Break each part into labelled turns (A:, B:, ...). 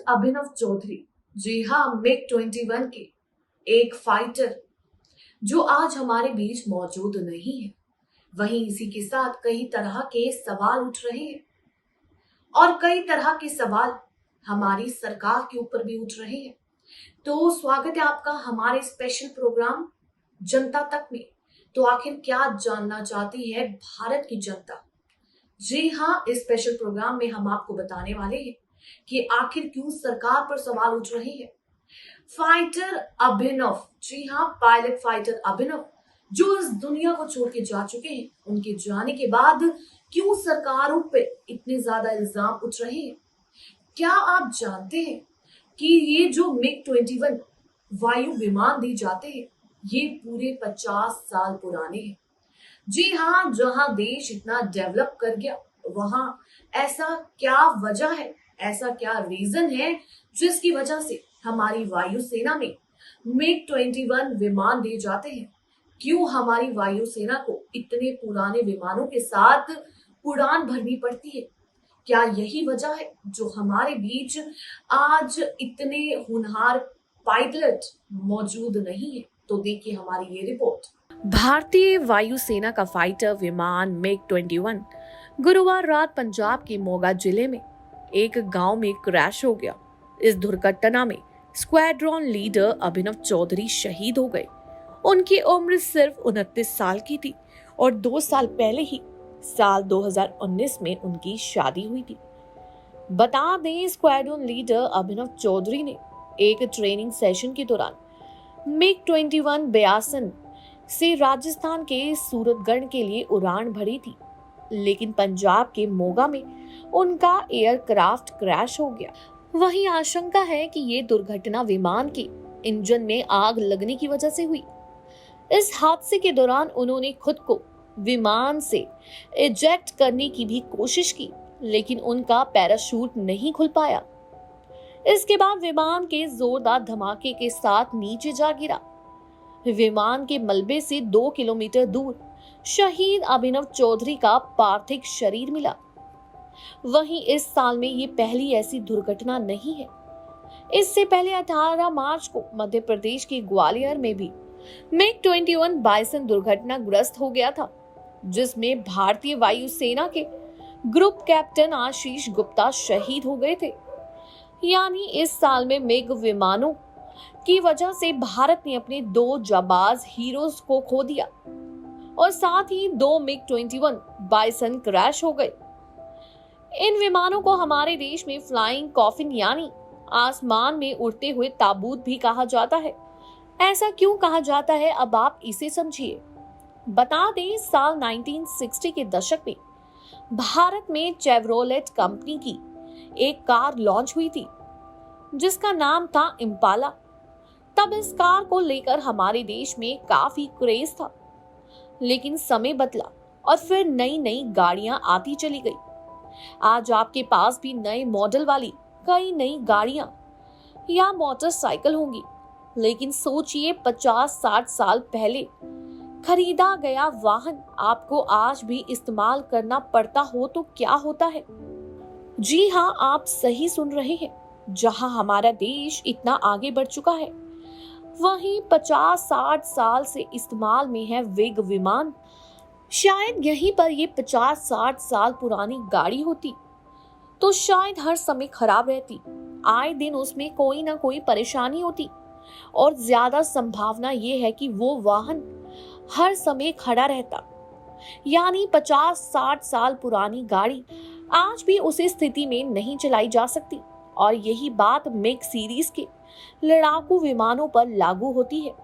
A: अभिनव चौधरी, जी हाँ, मिग-21 के एक फाइटर जो आज हमारे बीच मौजूद नहीं है। वहीं इसी के साथ कई तरह के सवाल उठ रहे हैं और कई तरह के सवाल हमारी सरकार के ऊपर भी उठ रहे हैं। तो स्वागत है आपका हमारे स्पेशल प्रोग्राम जनता तक में। तो आखिर क्या जानना चाहती है भारत की जनता? जी हाँ, इस स्पेशल प्रोग्राम में हम आपको बताने वाले हैं कि आखिर क्यों सरकार पर सवाल उठ रहे हैं। फाइटर अभिनव, जी हाँ, पायलट फाइटर अभिनव जो इस दुनिया को छोड़ के जा चुके हैं, उनके जाने के बाद क्यों सरकारों पे इतने ज्यादा इल्जाम उठ रहे हैं? क्या आप जानते हैं कि ये जो मिग-21 वायु विमान दिए जाते हैं, ये पूरे 50 साल पुराने हैं। जी हाँ, जहां देश इतना डेवलप कर गया, वहां ऐसा क्या वजह है, ऐसा क्या रीजन है जिसकी वजह से हमारी वायुसेना में मिग-21 विमान दिए जाते हैं? क्यों हमारी वायुसेना को इतने पुराने विमानों के साथ उड़ान भरनी पड़ती है? क्या यही वजह है जो हमारे बीच आज इतने होनहार पायलट मौजूद नहीं है? तो देखिए हमारी ये रिपोर्ट।
B: भारतीय वायुसेना का फाइटर विमान मिग-21 गुरुवार रात पंजाब के मोगा जिले में एक गांव में क्रैश हो गया। इस दुर्घटना में स्क्वाड्रन लीडर अभिनव चौधरी शहीद हो गए। उनकी उम्र सिर्फ 29 साल की थी और 2 साल पहले ही साल 2019 में उनकी शादी हुई थी। बता दें, स्क्वाड्रन लीडर अभिनव चौधरी ने एक ट्रेनिंग सेशन के दौरान मिग-21 बेयासन से राजस्थान के सूरतगढ़ के लिए उड़ान भरी थी, लेकिन पंजाब के मोगा में उनका एयरक्राफ्ट क्रैश हो गया। वहीं आशंका है कि ये दुर्घटना विमान के इंजन में आग लगने की वजह से हुई। इस हादसे के दौरान उन्होंने खुद को विमान से इजेक्ट करने की भी कोशिश की, लेकिन उनका पैराशूट नहीं खुल पाया। इसके बाद विमान के जोरदार धमाके के साथ नीचे जा गिरा। विमान के मलबे से 2 किलोमीटर दूर शहीद अभिनव चौधरी का पार्थिव शरीर मिला। वहीं इस साल में ये पहली ऐसी दुर्घटना नहीं है। इससे पहले 18 मार्च को मध्य प्रदेश के ग्वालियर में भी मिग-21 बाइसन दुर्घटनाग्रस्त हो गया था, जिसमें भारतीय वायुसेना के ग्रुप कैप्टन आशीष गुप्ता शहीद हो गए थे। यानी इस साल में मिग विमानों की वजह से भारत ने अपने 2 जाबाज हीरोज को खो दिया और साथ ही 2 मिग-21 बाइसन क्रैश हो गए। इन विमानों को हमारे देश में फ्लाइंग कॉफिन यानी आसमान में उड़ते हुए ताबूत भी कहा जाता है। ऐसा क्यों कहा जाता है, अब आप इसे समझिए। बता दें, साल 1960 के दशक में भारत में चेवरोलेट कंपनी की एक कार लॉन्च हुई थी जिसका नाम था इम्पाला। तब इस कार को लेकर हमारे देश में काफी क्रेज था, लेकिन समय बदला और फिर नई नई गाड़ियां आती चली गई। आज आपके पास भी नए मॉडल वाली कई नई गाड़ियां या मोटरसाइकिल होंगी, लेकिन सोचिए 50-60 साल पहले खरीदा गया वाहन आपको आज भी इस्तेमाल करना पड़ता हो तो क्या होता है? जी हाँ, आप सही सुन रहे हैं। जहां हमारा देश इतना आगे बढ़ चुका है, वहीं 50-60 साल से इस्तेमाल में है वेग विमान। शायद यहीं पर ये 50-60 साल पुरानी गाड़ी होती तो शायद हर समय खराब रहती, आए दिन उसमें कोई ना कोई परेशानी होती और ज्यादा संभावना ये है कि वो वाहन हर समय खड़ा रहता। यानी 50-60 साल पुरानी गाड़ी आज भी उसी स्थिति में नहीं चलाई जा सकती और यही बात मिग सीरीज के लड़ाकू विमानों पर लागू होती है।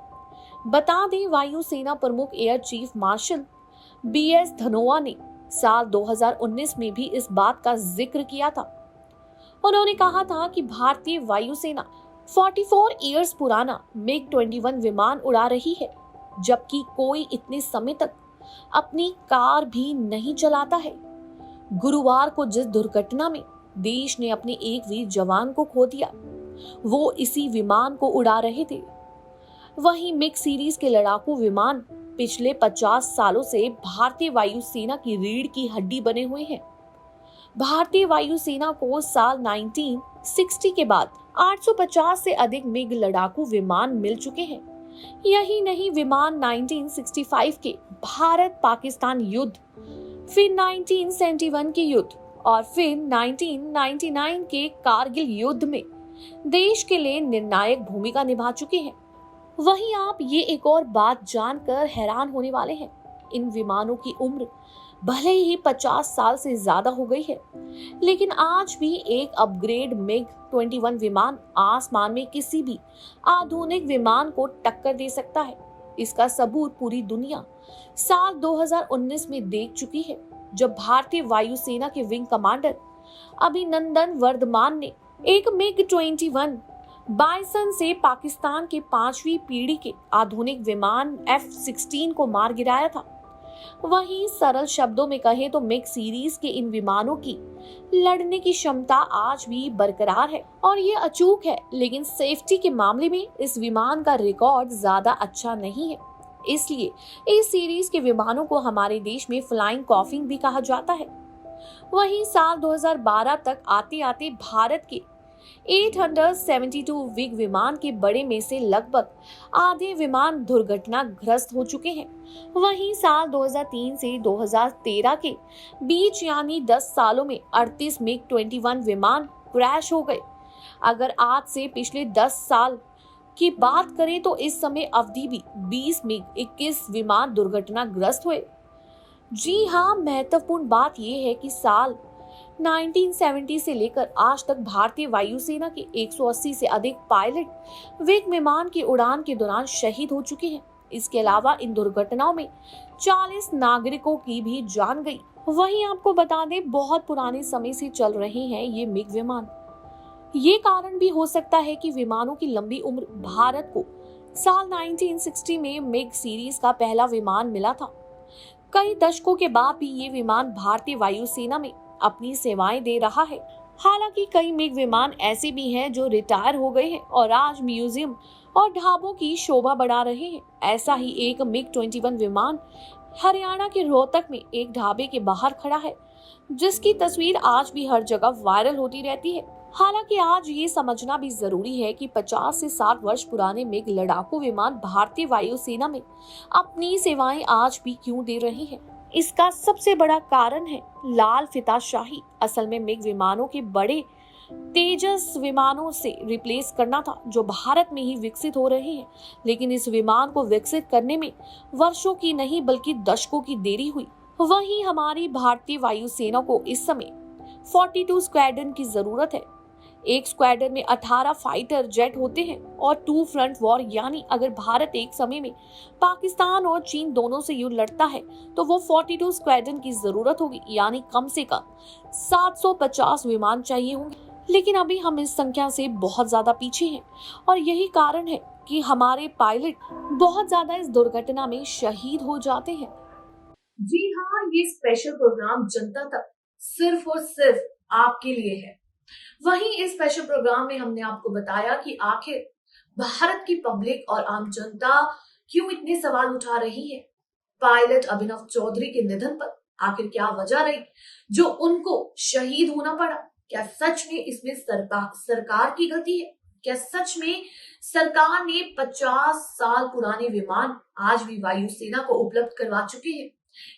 B: बता दें, वायुसेना प्रमुख air chief marshal BS Dhanoa ने साल 2019 में भी इस बात का जिक्र किया था। उन्होंने कहा था कि भारतीय वायुसेना 44 इयर्स पुराना मिग-21 विमान उड़ा रही है, जबकि कोई इतने समय तक अपनी कार भी नहीं चलाता है। गुरुवार को जिस दुर्घटना में देश ने अपने एक वीर जवान को खो दिया, वो इसी विमान को उड़ा रहे थे। वहीं मिग सीरीज के लड़ाकू विमान पिछले 50 सालों से भारतीय वायुसेना की रीढ़ की हड्डी बने हुए हैं। भारतीय वायुसेना को साल 1960 के बाद 850 से अधिक मिग लड़ाकू विमान मिल चुके हैं। यही नहीं, विमान 1965 के भारत पाकिस्तान युद्ध, फिर 1971 के युद्ध और फिर 1999 के कारगिल युद्ध में देश के लिए निर्णायक भूमिका निभा चुके हैं। वहीं आप ये एक और बात जानकर हैरान होने वाले हैं, इन विमानों की उम्र भले ही 50 साल से ज्यादा हो गई है, लेकिन आज भी एक अपग्रेड मिग 21 विमान आसमान में किसी भी आधुनिक विमान को टक्कर दे सकता है। इसका सबूत पूरी दुनिया साल 2019 में देख चुकी है, जब भारतीय वायुसेना के विंग कमांडर अभिनंदन वर्धमान ने एक मिग 21 बाइसन से पाकिस्तान के 5वीं पीढ़ी के आधुनिक विमान F-16 को मार गिराया था। वहीं सरल शब्दों में कहें तो मिग सीरीज के इन विमानों की लड़ने की क्षमता आज भी बरकरार है और ये अचूक है, लेकिन सेफ्टी के मामले में इस विमान का रिकॉर्ड ज्यादा अच्छा नहीं है। इसलिए इस सीरीज के विमानों को हमारे देश में फ्लाइंग कॉफिन भी कहा जाता है। वहीं साल 2012 तक आते आते भारत के 872 विग विमान के बड़े में से लगभग आधे विमान दुर्घटनाग्रस्त हो चुके हैं। वहीं साल 2003 से 2013 के बीच यानी 10 सालों में 38 मिग 21 विमान क्रैश हो गए। अगर आज से पिछले 10 साल की बात करें तो इस समय अवधि भी 20 मिग 21 विमान दुर्घटनाग्रस्त हुए। जी हाँ, महत्वपूर्ण बात यह है कि साल 1970 से लेकर आज तक भारतीय वायुसेना के 180 से अधिक पायलट विग विमान की उड़ान के दौरान शहीद हो चुके हैं। इसके अलावा इन दुर्घटनाओं में 40 नागरिकों की भी जान गई। वहीं आपको बता दें, बहुत पुराने समय से चल रहे हैं ये मिग विमान। ये कारण भी हो सकता है कि विमानों की लंबी उम्र। भारत को साल 1960 में मिग सीरीज का पहला विमान मिला था। कई दशकों के बाद भी ये विमान भारतीय वायुसेना में अपनी सेवाएं दे रहा है। हालांकि कई मिग विमान ऐसे भी हैं जो रिटायर हो गए हैं और आज म्यूजियम और ढाबों की शोभा बढ़ा रहे हैं। ऐसा ही एक मिग 21 विमान हरियाणा के रोहतक में एक ढाबे के बाहर खड़ा है, जिसकी तस्वीर आज भी हर जगह वायरल होती रहती है। हालांकि आज ये समझना भी जरूरी है कि 50 से 60 वर्ष पुराने मिग लड़ाकू विमान भारतीय वायुसेना में अपनी सेवाएं आज भी क्यों दे रहे हैं। इसका सबसे बड़ा कारण है लाल फीताशाही। असल में मिग विमानों के बड़े तेजस विमानों से रिप्लेस करना था, जो भारत में ही विकसित हो रहे हैं। लेकिन इस विमान को विकसित करने में वर्षों की नहीं बल्कि दशकों की देरी हुई। वहीं हमारी भारतीय वायुसेना को इस समय 42 स्क्वाड्रन की जरूरत है। एक स्क्वाड्रन में 18 फाइटर जेट होते हैं और 2 फ्रंट वॉर, यानी अगर भारत एक समय में पाकिस्तान और चीन दोनों से युद्ध लड़ता है तो वो 42 स्क्वाड्रन की जरूरत होगी, यानी कम से कम 750 विमान चाहिए होंगे। लेकिन अभी हम इस संख्या से बहुत ज्यादा पीछे हैं और यही कारण है कि हमारे पायलट बहुत ज्यादा इस दुर्घटना में शहीद हो जाते हैं।
A: जी हाँ, ये स्पेशल प्रोग्राम जनता तक सिर्फ और सिर्फ आपके लिए है। वहीं इस स्पेशल प्रोग्राम में हमने आपको बताया कि आखिर भारत की पब्लिक और आम जनता क्यों इतने सवाल उठा रही है। पायलट अभिनव चौधरी के निधन पर आखिर क्या वजह रही जो उनको शहीद होना पड़ा। क्या सच में इसमें सरकार की गलती है? क्या सच में सरकार ने 50 साल पुराने विमान आज भी वायुसेना को उपलब्ध करवा चुके हैं?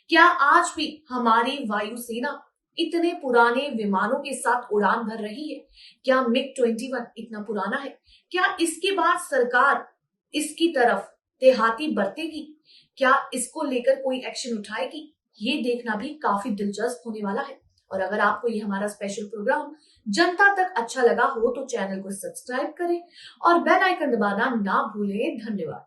A: क्या आज भी हमारी वायुसेना इतने पुराने विमानों के साथ उड़ान भर रही है? क्या मिग 21 इतना पुराना है? क्या इसके बाद सरकार इसकी तरफ देहाती बरतेगी? क्या इसको लेकर कोई एक्शन उठाएगी? ये देखना भी काफी दिलचस्प होने वाला है। और अगर आपको ये हमारा स्पेशल प्रोग्राम जनता तक अच्छा लगा हो तो चैनल को सब्सक्राइब करें और बेल आइकन दबाना ना भूलें। धन्यवाद।